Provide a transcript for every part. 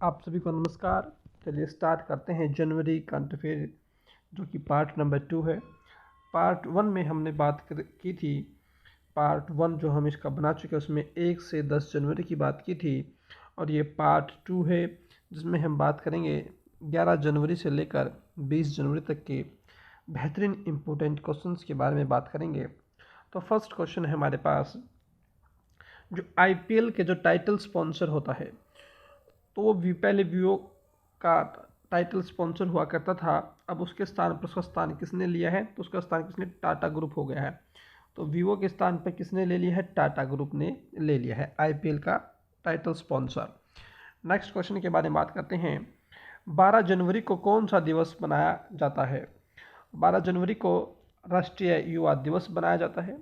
आप सभी को नमस्कार। चलिए स्टार्ट करते हैं जनवरी करंट अफेयर, जो कि पार्ट नंबर 2 है। पार्ट 1 में हमने की थी। पार्ट 1 जो हम इसका बना चुके हैं उसमें 1 से 10 जनवरी की बात की थी, और ये पार्ट 2 है जिसमें हम बात करेंगे 11 जनवरी से लेकर 20 जनवरी तक के बेहतरीन इम्पोर्टेंट क्वेश्चंस के बारे में बात करेंगे। तो फर्स्ट क्वेश्चन है हमारे पास, जो आईपीएल के जो टाइटल स्पॉन्सर होता है, तो वो पहले वीवो का टाइटल स्पॉन्सर हुआ करता था। अब उसके स्थान पर उसका स्थान किसने लिया है? तो उसका स्थान किसने? टाटा ग्रुप हो गया है। तो वीवो के स्थान पर किसने ले लिया है? टाटा ग्रुप ने ले लिया है आईपीएल का टाइटल स्पॉन्सर। नेक्स्ट क्वेश्चन के बारे में बात करते हैं। 12 जनवरी को कौन सा दिवस बनाया जाता है? 12 जनवरी को राष्ट्रीय युवा दिवस बनाया जाता है।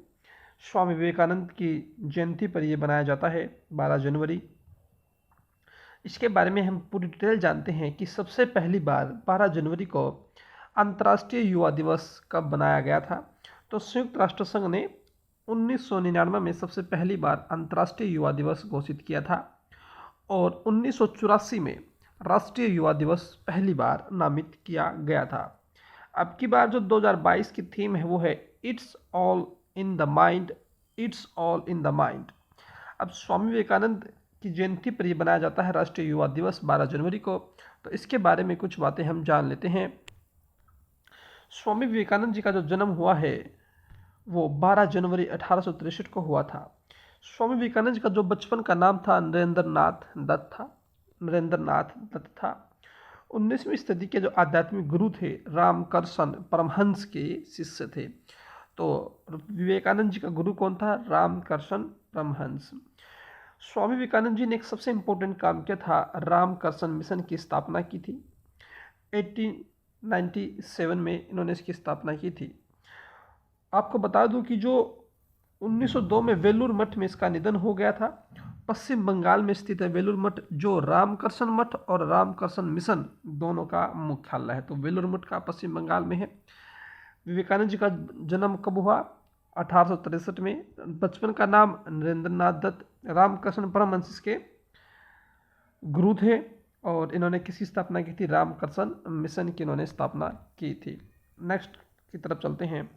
स्वामी विवेकानंद की जयंती पर यह बनाया जाता है 12 जनवरी। इसके बारे में हम पूरी डिटेल जानते हैं कि सबसे पहली बार 12 जनवरी को अंतर्राष्ट्रीय युवा दिवस कब बनाया गया था। तो संयुक्त राष्ट्र संघ ने 1999 में सबसे पहली बार अंतर्राष्ट्रीय युवा दिवस घोषित किया था, और 1984 में राष्ट्रीय युवा दिवस पहली बार नामित किया गया था। अब की बार जो 2022 की थीम है वो है it's all in the mind, it's all in the mind. अब स्वामी विवेकानंद की जयंती पर यह बनाया जाता है राष्ट्रीय युवा दिवस 12 जनवरी को। तो इसके बारे में कुछ बातें हम जान लेते हैं। स्वामी विवेकानंद जी का जो जन्म हुआ है वो 12 जनवरी 1863 को हुआ था। स्वामी विवेकानंद जी का जो बचपन का नाम था नरेंद्रनाथ दत्त था। 19वीं सदी के जो आध्यात्मिक गुरु थे रामकृष्ण परमहंस के शिष्य थे। तो विवेकानंद जी का गुरु कौन था? रामकृष्ण परमहंस। स्वामी विवेकानंद जी ने एक सबसे इम्पोर्टेंट काम किया था, रामकृष्ण मिशन की स्थापना की थी। 1897 में इन्होंने इसकी स्थापना की थी। आपको बता दूं कि जो 1902 में वेलूर मठ में इसका निधन हो गया था। पश्चिम बंगाल में स्थित है वेलूर मठ, जो रामकृष्ण मठ और रामकृष्ण मिशन दोनों का मुख्यालय है। तो वेलूर मठ का पश्चिम बंगाल में है। विवेकानंद जी का जन्म कब हुआ? 1863 में। बचपन का नाम नरेंद्रनाथ दत्त, रामकृष्ण परमहंस के गुरु थे, और इन्होंने किसकी स्थापना की थी? रामकृष्ण मिशन की इन्होंने स्थापना की थी। नेक्स्ट की तरफ चलते हैं।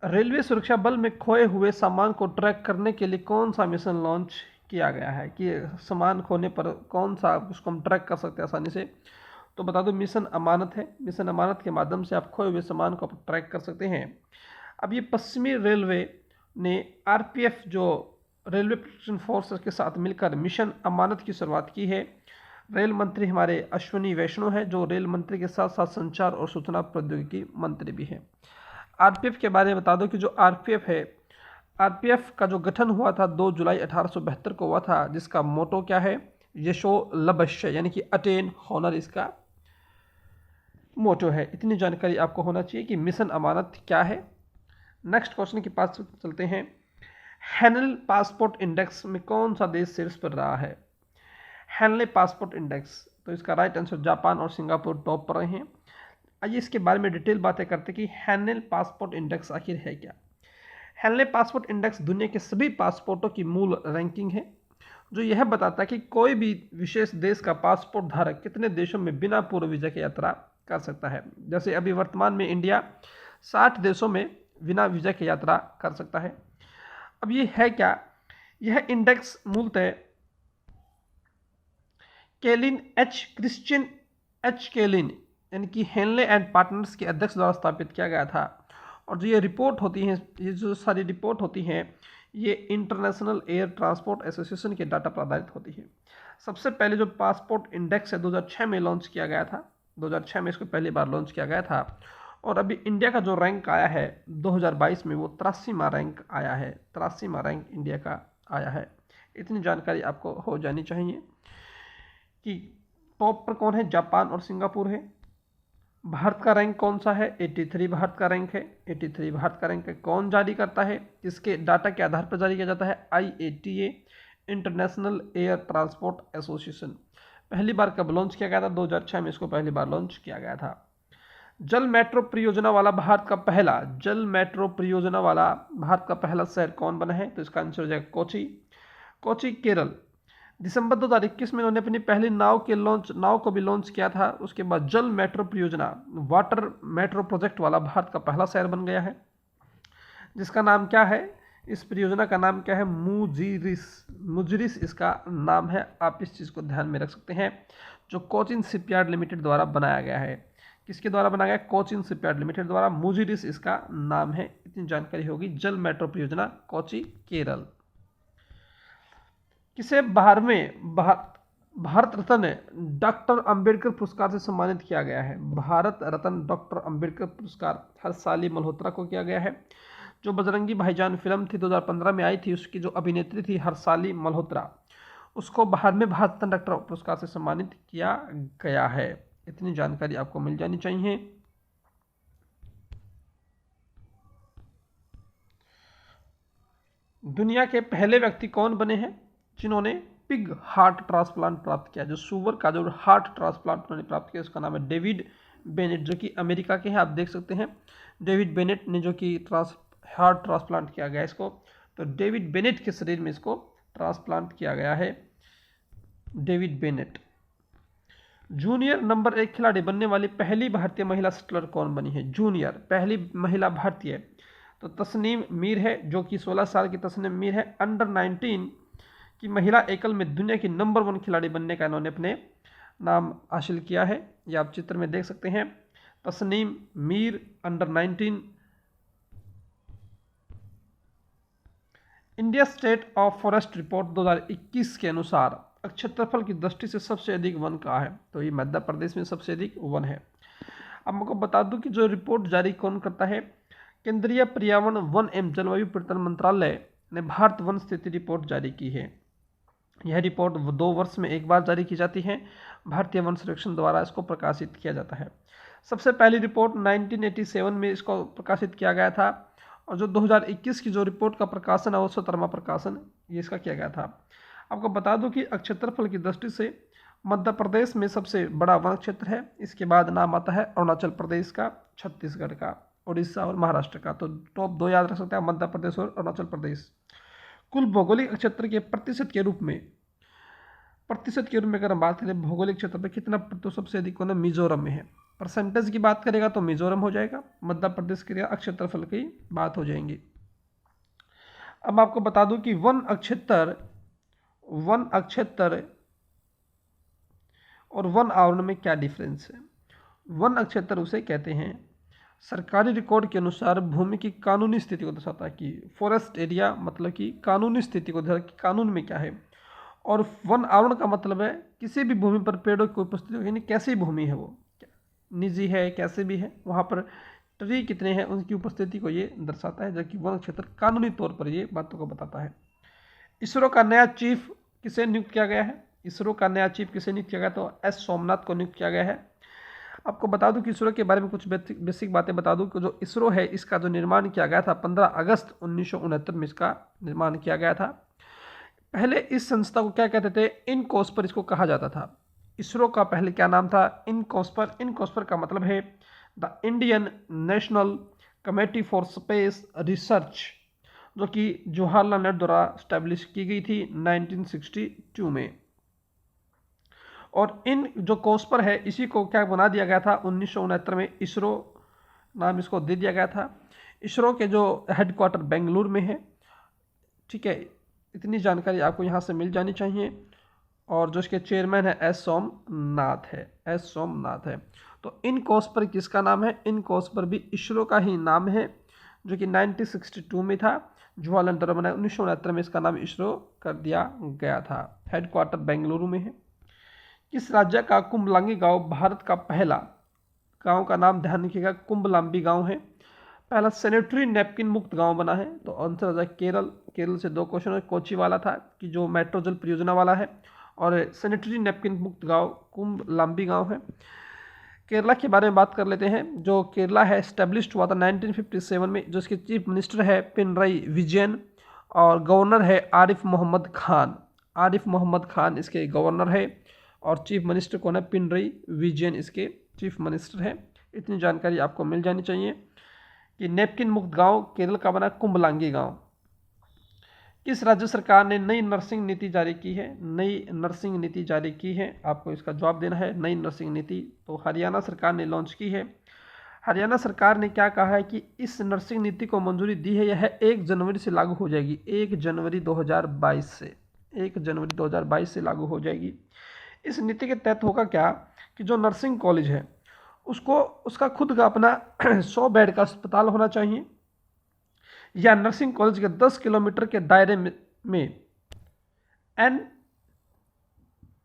रेलवे सुरक्षा बल में खोए हुए सामान को ट्रैक करने के लिए कौन सा मिशन लॉन्च किया गया है कि सामान खोने पर कौन सा उसको हम ट्रैक कर सकते हैं आसानी से? तो बता दो, मिशन अमानत है। मिशन अमानत के माध्यम से आप खोए हुए सामान को ट्रैक कर सकते हैं। अब ये पश्चिमी रेलवे ने आरपीएफ जो रेलवे प्रोटेक्शन फोर्स के साथ मिलकर मिशन अमानत की शुरुआत की है। रेल मंत्री हमारे अश्विनी वैष्णव है, जो रेल मंत्री के साथ साथ संचार और सूचना प्रौद्योगिकी मंत्री भी हैं। आरपीएफ के बारे में बता दो कि जो आरपीएफ है, आरपीएफ का जो गठन हुआ था 2 जुलाई 1872 को हुआ था, जिसका मोटो क्या है? यशो लभ्य, यानी कि अटेन हॉनर इसका मोटो है। इतनी जानकारी आपको होना चाहिए कि मिशन अमानत क्या है। नेक्स्ट क्वेश्चन के पास चलते हैं। हैनल पासपोर्ट इंडेक्स में कौन सा देश शीर्ष पर रहा है? हैनले पासपोर्ट इंडेक्स, तो इसका राइट आंसर जापान और सिंगापुर टॉप पर रहे हैं। आइए इसके बारे में डिटेल बातें करते हैं कि हैनल पासपोर्ट इंडेक्स आखिर है क्या। हैनले पासपोर्ट इंडेक्स दुनिया के सभी पासपोर्टों की मूल रैंकिंग है, जो यह बताता है कि कोई भी विशेष देश का पासपोर्ट धारक कितने देशों में बिना पूर्व वीजा की यात्रा कर सकता है। जैसे अभी वर्तमान में इंडिया 60 देशों में बिना वीजा की यात्रा कर सकता है। अब ये है क्या? यह इंडेक्स मूलतः क्रिश्चियन एच केलिन यानी कि हेनले एंड पार्टनर्स के अध्यक्ष द्वारा स्थापित किया गया था। और जो ये रिपोर्ट होती हैं, ये जो सारी रिपोर्ट होती हैं, ये इंटरनेशनल एयर ट्रांसपोर्ट एसोसिएशन के डाटा पर आधारित होती है। सबसे पहले जो पासपोर्ट इंडेक्स है 2006 में लॉन्च किया गया था। 2006 में इसको पहली बार लॉन्च किया गया था। और अभी इंडिया का जो रैंक आया है 2022 में, वो 83वां रैंक आया है। 83वां रैंक इंडिया का आया है। इतनी जानकारी आपको हो जानी चाहिए कि टॉप पर कौन है? जापान और सिंगापुर है। भारत का रैंक कौन सा है? 83 भारत का रैंक है। 83 भारत का रैंक है। कौन जारी करता है? इसके डाटा के आधार पर जारी किया जाता है IATA, international air transport association. पहली बार कब लॉन्च किया गया था? 2006 में इसको पहली बार लॉन्च किया गया था। जल मेट्रो परियोजना वाला भारत का पहला शहर कौन बना है? तो इसका आंसर हो जाएगा कोची, केरल। दिसंबर 2021 में इन्होंने अपनी पहली नाव को भी लॉन्च किया था। उसके बाद जल मेट्रो परियोजना, वाटर मेट्रो प्रोजेक्ट वाला भारत का पहला शहर बन गया है, जिसका नाम क्या है, इस परियोजना का नाम क्या है, मुजिरिस इसका नाम है। आप इस चीज़ को ध्यान में रख सकते हैं, जो कोचिन शिपयार्ड लिमिटेड द्वारा बनाया गया है। किसके द्वारा बनाया गया, कोचिन शिपयार्ड लिमिटेड द्वारा, मुजिरिस इसका नाम है। इतनी जानकारी होगी। जल मेट्रो परियोजना, कोची, केरल। किसे भारत रत्न डॉक्टर अंबेडकर पुरस्कार से सम्मानित किया गया है? भारत रत्न डॉक्टर अंबेडकर पुरस्कार हर्षाली मल्होत्रा को किया गया है। जो बजरंगी भाईजान फिल्म थी 2015 में आई थी, उसकी जो अभिनेत्री थी हर्षाली मल्होत्रा, उसको भारत में भारत रत्न डॉक्टर पुरस्कार से सम्मानित किया गया है। इतनी जानकारी आपको मिल जानी चाहिए। दुनिया के पहले व्यक्ति कौन बने हैं जिन्होंने पिग हार्ट ट्रांसप्लांट प्राप्त किया? जो सुअर का जो हार्ट ट्रांसप्लांट उन्होंने प्राप्त किया, उसका नाम है डेविड बेनेट, जो कि अमेरिका के हैं। आप देख सकते हैं डेविड बेनेट ने जो कि हार्ट ट्रांसप्लांट किया गया इसको, तो डेविड बेनेट के शरीर में इसको ट्रांसप्लांट किया गया है, डेविड बेनेट। जूनियर नंबर 1 खिलाड़ी बनने वाली पहली भारतीय महिला शटलर कौन बनी है? जूनियर पहली महिला भारतीय, तो तस्नीम मीर है, जो कि 16 साल की तस्नीम मीर है। अंडर 19 की महिला एकल में दुनिया की नंबर 1 खिलाड़ी बनने का इन्होंने अपने नाम हासिल किया है। ये आप चित्र में देख सकते हैं, Tasnim Mir, under 19। India state of forest report 2021 के अनुसार क्षेत्रफल की दृष्टि से सबसे अधिक वन कहाँ है? तो ये मध्य प्रदेश में सबसे अधिक वन है। अब मैं आपको बता दूं कि जो रिपोर्ट जारी कौन करता है, केंद्रीय पर्यावरण, वन एवं जलवायु परिवर्तन मंत्रालय ने भारत वन स्थिति रिपोर्ट जारी की है। यह रिपोर्ट 2 वर्ष में एक बार जारी की जाती है। भारतीय वन सर्वेक्षण द्वारा इसको प्रकाशित किया जाता है। सबसे पहली रिपोर्ट 1987 में इसको प्रकाशित किया गया था, और जो 2021 की जो रिपोर्ट का प्रकाशन है वो 17वां प्रकाशन ये इसका किया गया था। आपको बता दूं कि क्षेत्रफल की दृष्टि से मध्य प्रदेश में सबसे बड़ा वन क्षेत्र है। इसके बाद नाम आता है अरुणाचल प्रदेश का, छत्तीसगढ़ का, उड़ीसा और महाराष्ट्र का। तो टॉप 2 याद रख सकते हैं, मध्य प्रदेश और अरुणाचल प्रदेश। कुल भौगोलिक क्षेत्र के प्रतिशत के रूप में अगर हम बात करें, भौगोलिक क्षेत्र पर कितना प्रतिशत सबसे अधिक होना, मिजोरम में है। परसेंटेज की बात करेगा तो मिजोरम हो जाएगा, मध्य प्रदेश के क्षेत्रफल की बात हो जाएंगी। अब आपको बता दूं कि वन अक्षेत्र और वन आवरण में क्या डिफरेंस है। वन अक्षेत्र उसे कहते हैं सरकारी रिकॉर्ड के अनुसार भूमि की कानूनी स्थिति को दर्शाता है, कि फॉरेस्ट एरिया मतलब कि कानूनी स्थिति को दर्शाता है कि कानून में क्या है। और वन आवरण का मतलब है किसी भी भूमि पर पेड़ों की उपस्थिति, यानी कैसी भूमि है, वो निजी है कैसे भी है, वहाँ पर ट्री कितने हैं उनकी उपस्थिति को ये दर्शाता है, जबकि वन क्षेत्र कानूनी तौर पर ये बातों को बताता है। इसरो का नया चीफ किसे नियुक्त किया गया है? इसरो का नया चीफ किसे नियुक्त किया गया? तो एस सोमनाथ को नियुक्त किया गया है। आपको बता दूं कि इसरो के बारे में कुछ बेसिक बातें बता दूं कि जो इसरो है इसका जो निर्माण किया गया था 15 अगस्त 1969 में इसका निर्माण किया गया था। पहले इस संस्था को क्या कहते थे? इनकॉस्पर इसको कहा जाता था। इसरो का पहले क्या नाम था? इनकॉस्पर। इनकॉस्पर का मतलब है the Indian national committee for space research, जो कि जवाहरलाल नेहरू द्वारा स्टैब्लिश की गई थी 1962 में। और इन जो कॉस्पर है इसी को क्या बना दिया गया था 1969 में, इसरो नाम इसको दे दिया गया था। इसरो के जो हेडक्वार्टर बेंगलुरु में है। ठीक है, इतनी जानकारी आपको यहाँ से मिल जानी चाहिए। और जो इसके चेयरमैन है एस सोमनाथ है। तो इनकॉस्पर किसका नाम है? इनकॉस्पर भी इसरो का ही नाम है, जो कि 1962 में था। जवाहरलाल नेहरू बनाया 1969 में इसका नाम इसरो कर दिया गया था। हेडक्वार्टर बेंगलुरु में है। किस राज्य का कुंभलांगी गांव भारत का पहला, गांव का नाम ध्यान रखिएगा, कुंभलांबी गांव है, पहला सैनिटरी नैपकिन मुक्त गांव बना है? तो आंसर आ जाए केरल। केरल से 2 क्वेश्चन है, कोची वाला था कि जो मेट्रो जल परियोजना वाला है, और सैनिटरी नैपकिन मुक्त गांव कुंभलांबी गांव है। केरला के बारे में बात कर लेते हैं। जो केरला है एस्टेब्लिश्ड हुआ था 1957 में, जो इसके चीफ मिनिस्टर है पिनरई विजयन, और गवर्नर है आरिफ मोहम्मद खान। आरिफ मोहम्मद खान इसके गवर्नर है, और चीफ मिनिस्टर कौन है? पिनरई विजयन इसके चीफ मिनिस्टर है। इतनी जानकारी आपको मिल जानी चाहिए कि नैपकिन मुक्त गांव केरल का बना कुंभलांगी गांव। किस राज्य सरकार ने नई नर्सिंग नीति जारी की है? नई नर्सिंग नीति जारी की है, आपको इसका जवाब देना है। नई नर्सिंग नीति तो हरियाणा सरकार ने लॉन्च की है। हरियाणा सरकार ने क्या कहा है कि इस नर्सिंग नीति को मंजूरी दी है, यह 1 जनवरी से लागू हो जाएगी। 1 जनवरी 2022 से 1 जनवरी 2022 से लागू हो जाएगी। इस नीति के तहत होगा क्या कि जो नर्सिंग कॉलेज है उसको उसका खुद का अपना 100 बेड का अस्पताल होना चाहिए, या नर्सिंग कॉलेज के 10 किलोमीटर के दायरे में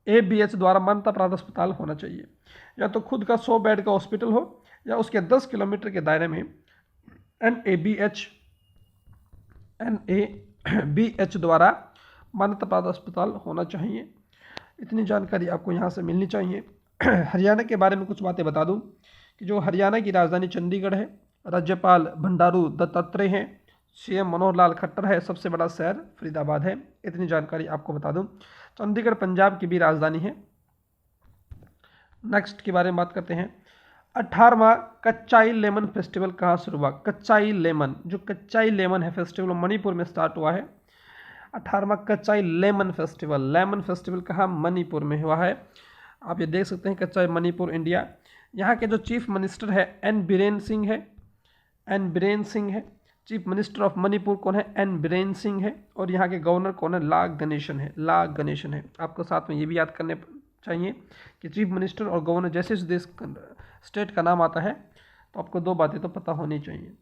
NABH द्वारा मान्यता प्राप्त अस्पताल होना चाहिए। या तो खुद का 100 बेड का हॉस्पिटल हो या उसके 10 किलोमीटर के दायरे में NABH द्वारा मान्यता प्राप्त अस्पताल होना चाहिए। इतनी जानकारी आपको यहाँ से मिलनी चाहिए। हरियाणा के बारे में कुछ बातें बता दूं कि जो हरियाणा की राजधानी चंडीगढ़ है, राज्यपाल बंडारू दत्तात्रेय हैं, CM मनोहर लाल खट्टर है, सबसे बड़ा शहर फरीदाबाद है। इतनी जानकारी आपको बता दूं। चंडीगढ़ पंजाब की भी राजधानी है। नेक्स्ट के बारे में बात करते हैं। 18वां कच्चाई लेमन फेस्टिवल कहाँ शुरू हुआ? कच्चाई लेमन, जो कच्चाई लेमन है फेस्टिवल मणिपुर में स्टार्ट हुआ है। 18वां कच्चाई लेमन फेस्टिवल कहाँ? मणिपुर में हुआ है। आप ये देख सकते हैं कच्चाई मणिपुर इंडिया। यहाँ के जो चीफ मिनिस्टर है एन बीरेन सिंह है। चीफ मिनिस्टर ऑफ मणिपुर कौन है? एन बीरेन सिंह है। और यहाँ के गवर्नर कौन है? ला गणेशन है। आपको साथ में ये भी याद करने चाहिए कि चीफ मिनिस्टर और गवर्नर जैसे देश स्टेट का नाम आता है तो आपको 2 बातें तो पता होनी चाहिए।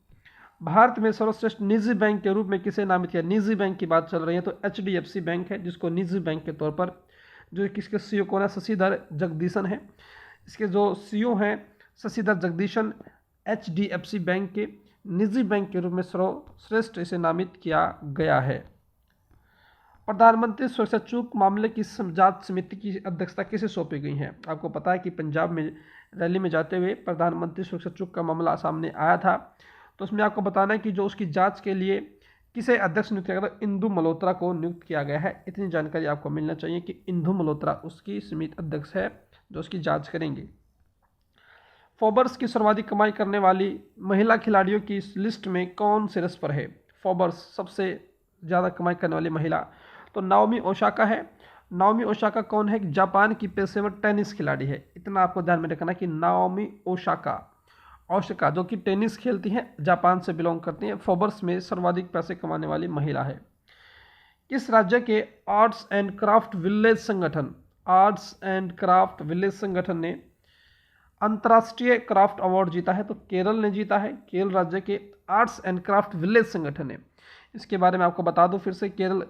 भारत में सर्वश्रेष्ठ निजी बैंक के रूप में किसे नामित किया? निजी बैंक की बात चल रही है तो HDFC बैंक है, जिसको निजी बैंक के तौर पर, जो किसके CEO कौन है? शशिधर जगदीशन है। इसके जो CEO हैं शशिधर जगदीशन HDFC बैंक के निजी बैंक के रूप में सर्वश्रेष्ठ इसे नामित किया गया है। प्रधानमंत्री सुरक्षा चूक मामले की जांच समिति की अध्यक्षता किसे सौंपी गई है? आपको पता है कि पंजाब में रैली में जाते हुए प्रधानमंत्री सुरक्षा चूक का मामला सामने आया था, तो उसमें आपको बताना है कि जो उसकी जांच के लिए किसे अध्यक्ष नियुक्त किया गया? इंदु मल्होत्रा को नियुक्त किया गया है। इतनी जानकारी आपको मिलना चाहिए कि इंदु मल्होत्रा उसकी समिति अध्यक्ष है जो उसकी जांच करेंगे। फोर्ब्स की सर्वाधिक कमाई करने वाली महिला खिलाड़ियों की लिस्ट में कौन शीर्ष पर है? फोर्ब्स सबसे ज़्यादा कमाई करने वाली महिला तो नाओमी ओसाका है। नाओमी ओसाका कौन है? जापान की पेशेवर टेनिस खिलाड़ी है। इतना आपको ध्यान में रखना कि नाओमी ओसाका जो कि टेनिस खेलती हैं, जापान से बिलोंग करती हैं, फोर्ब्स में सर्वाधिक पैसे कमाने वाली महिला है। किस राज्य के आर्ट्स एंड क्राफ्ट विलेज संगठन ने अंतर्राष्ट्रीय क्राफ्ट अवार्ड जीता है? तो केरल ने जीता है। केरल राज्य के आर्ट्स एंड क्राफ्ट विलेज संगठन ने, इसके बारे में आपको बता दूं फिर से, केरल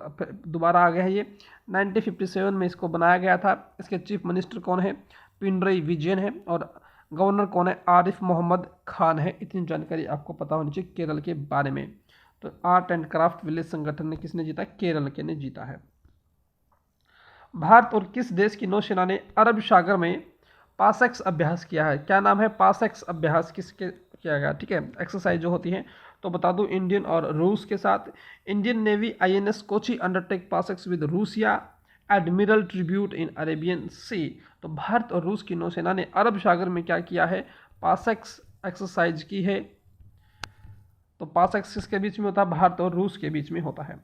दोबारा आ गया है। ये 1957 में इसको बनाया गया था। इसके चीफ मिनिस्टर कौन है? पिनरई विजयन है। और गवर्नर कौन है? आरिफ मोहम्मद खान है। इतनी जानकारी आपको पता होनी चाहिए केरल के बारे में। तो आर्ट एंड क्राफ्ट विलेज संगठन ने किसने जीता? केरल के ने जीता है। भारत और किस देश की नौसेना ने अरब सागर में पासएक्स अभ्यास किया है? क्या नाम है? पासएक्स अभ्यास किसके किया गया? ठीक है, एक्सरसाइज जो होती है तो बता दूं इंडियन और रूस के साथ। Indian navy INS Kochi undertake PASSEX with Russian admiral Tributs in Arabian sea. तो भारत और रूस की नौसेना ने अरब सागर में क्या किया है? पासएक्स एक्सरसाइज की है। तो पासएक्स किसके बीच में होता है? भारत और रूस के बीच में होता है।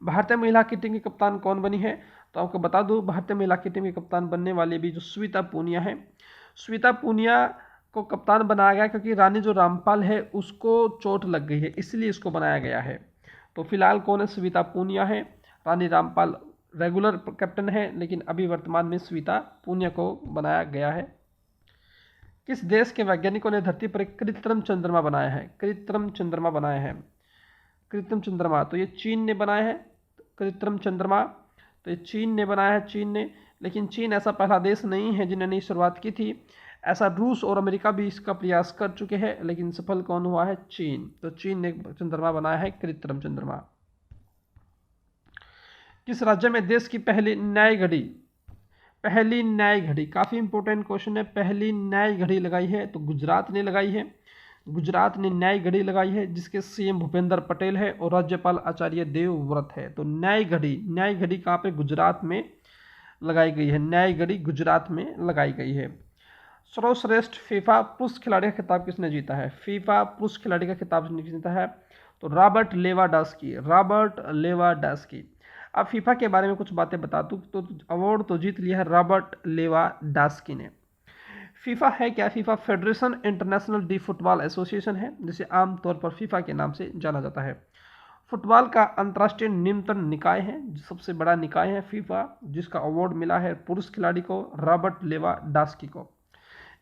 भारतीय महिला की टीम की कप्तान कौन बनी है? तो आपको बता दूं भारतीय महिला की टीम की कप्तान बनने वाली भी जो श्वेता पूनिया है, श्वेता पूनिया को कप्तान बनाया गया क्योंकि रानी जो रामपाल है उसको चोट लग गई है, इसलिए इसको बनाया गया है। तो फिलहाल कौन है? श्वेता पूनिया है। रानी रामपाल रेगुलर कैप्टन है, लेकिन अभी वर्तमान में श्वेता पूनिया को बनाया गया है। किस देश के वैज्ञानिकों ने धरती पर एक कृत्रिम चंद्रमा बनाया है? कृत्रिम चंद्रमा तो ये चीन ने बनाया है। कृत्रिम चंद्रमा तो ये चीन ने बनाया है, लेकिन चीन ऐसा पहला देश नहीं है जिन्होंने शुरुआत की थी। ऐसा रूस और अमेरिका भी इसका प्रयास कर चुके हैं, लेकिन सफल कौन हुआ है? चीन। तो चीन ने चंद्रमा बनाया है, कृत्रिम चंद्रमा। किस राज्य में देश की पहली न्याय घड़ी काफी इंपॉर्टेंट क्वेश्चन है। पहली न्याय घड़ी लगाई है तो गुजरात ने लगाई है। गुजरात ने न्याय घड़ी लगाई है, जिसके CM भूपेंद्र पटेल है और राज्यपाल आचार्य देवव्रत है। तो न्याय घड़ी कहाँ पे? गुजरात में लगाई गई है। न्याय घड़ी गुजरात में लगाई गई है। सर्वश्रेष्ठ फीफा पुरुष खिलाड़ी का खिताब किसने जीता है? फीफा पुरुष खिलाड़ी का खिताब किसने जीता है? तो रॉबर्ट लेवाडास्की। अब फीफा के बारे में कुछ बातें बता दूं तो अवार्ड तो जीत लिया है रॉबर्ट लेवाडास्की ने। फीफा है क्या? FIFA federation international D football association है, जिसे आमतौर पर फीफा के नाम से जाना जाता है। फुटबॉल का अंतर्राष्ट्रीय नियंत्रण निकाय है, सबसे बड़ा निकाय है फीफा, जिसका अवार्ड मिला है पुरुष खिलाड़ी को रॉबर्ट लेवाडास्की को।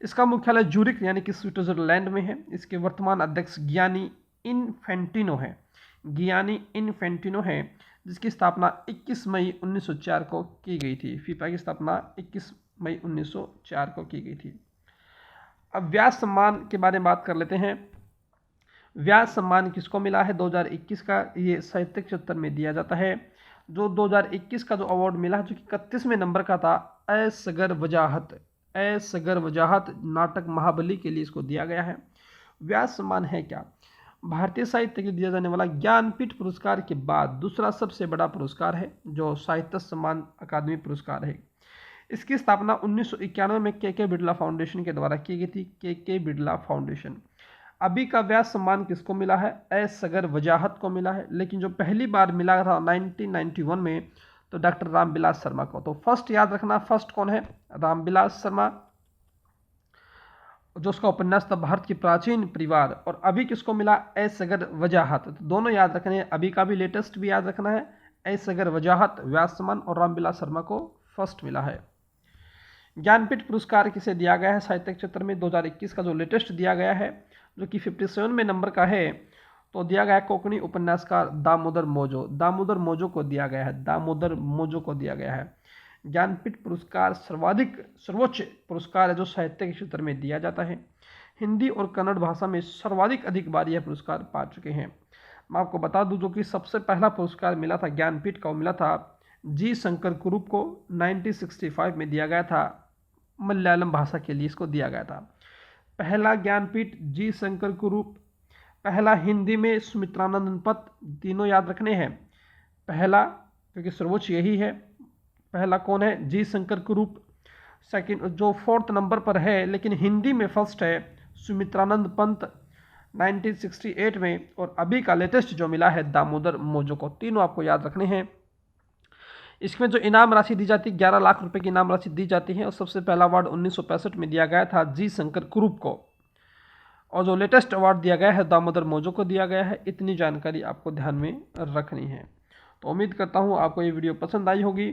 इसका मुख्यालय जूरिक यानी कि स्विट्जरलैंड में है। इसके वर्तमान अध्यक्ष गियानी इन्फेंटिनो है, जिसकी स्थापना 21 मई 1904 को की गई थी। फीफा की स्थापना 21 मई 1904 को की गई थी। अब व्यास सम्मान के बारे में बात कर लेते हैं। व्यास सम्मान किसको मिला है 2021 का? ये साहित्यिक क्षेत्र में दिया जाता है। जो 2021 का जो अवार्ड मिला जो कि 31वें नंबर का था, असगर वजाहत नाटक महाबली के लिए इसको दिया गया है। व्यास सम्मान है क्या? भारतीय साहित्य के लिए दिया जाने वाला ज्ञानपीठ पुरस्कार के बाद दूसरा सबसे बड़ा पुरस्कार है, जो साहित्य सम्मान अकादमी पुरस्कार है। इसकी स्थापना 1991 में के बिड़ला फाउंडेशन के द्वारा की गई थी। के बिड़ला फाउंडेशन। अभी का व्यास सम्मान किसको मिला है? असगर वजाहत को मिला है, लेकिन जो पहली बार मिला था 1991 में तो डॉक्टर रामविलास शर्मा को। तो फर्स्ट याद रखना, फर्स्ट कौन है? रामविलास शर्मा, जो उसका उपन्यास था भारत की प्राचीन परिवार। और अभी किसको मिला? असगर वजाहत। तो दोनों याद रखने हैं, अभी का भी लेटेस्ट भी याद रखना है। असगर वजाहत व्यास सम्मान और रामविलास शर्मा को फर्स्ट मिला है। ज्ञानपीठ पुरस्कार किसे दिया गया है साहित्य क्षेत्र में? 2021 का जो लेटेस्ट दिया गया है, जो कि 57वें नंबर का है, तो दिया गया है कोंकणी उपन्यासकार दामोदर मोजो को दिया गया है। ज्ञानपीठ पुरस्कार सर्वोच्च पुरस्कार है जो साहित्य के क्षेत्र में दिया जाता है। हिंदी और कन्नड़ भाषा में सर्वाधिक अधिक बार यह पुरस्कार पा चुके हैं। मैं आपको बता दूं, जो कि सबसे पहला पुरस्कार मिला था ज्ञानपीठ का, मिला था जी शंकर कुरूप को। 1965 में दिया गया था, मलयालम भाषा के लिए इसको दिया गया था। पहला ज्ञानपीठ जी शंकर कुरूप, पहला हिंदी में सुमित्रानंद पत। तीनों याद रखने हैं। पहला, क्योंकि सर्वोच्च यही है, पहला कौन है? जी शंकर कुरूप। सेकंड जो 4th नंबर पर है, लेकिन हिंदी में फर्स्ट है, सुमित्रानंद पंत 1968 में। और अभी का लेटेस्ट जो मिला है दामोदर मोजो को। तीनों आपको याद रखने हैं। इसमें जो इनाम राशि दी जाती है 11 लाख रुपए की इनाम राशि दी जाती है। और सबसे पहला अवार्ड 1965 में दिया गया था जी शंकर कुरूप को, और जो लेटेस्ट अवार्ड दिया गया है दामोदर मोजो को दिया गया है। इतनी जानकारी आपको ध्यान में रखनी है। तो उम्मीद करता हूँ आपको ये वीडियो पसंद आई होगी।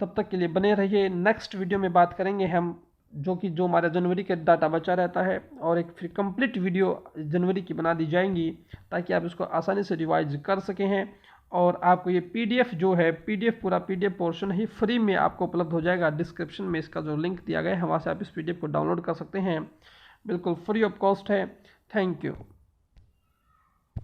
तब तक के लिए बने रहिए। नेक्स्ट वीडियो में बात करेंगे हम जो हमारा जनवरी का डाटा बचा रहता है, और एक फिर कंप्लीट वीडियो जनवरी की बना दी जाएंगी, ताकि आप इसको आसानी से रिवाइज कर सकें हैं। और आपको ये पीडीएफ जो है, पूरा पीडीएफ पोर्शन ही फ्री में आपको उपलब्ध हो जाएगा। डिस्क्रिप्शन में इसका जो लिंक दिया गया है, वहाँ से आप इस पीडीएफ को डाउनलोड कर सकते हैं। बिल्कुल फ्री ऑफ कॉस्ट है। Thank you.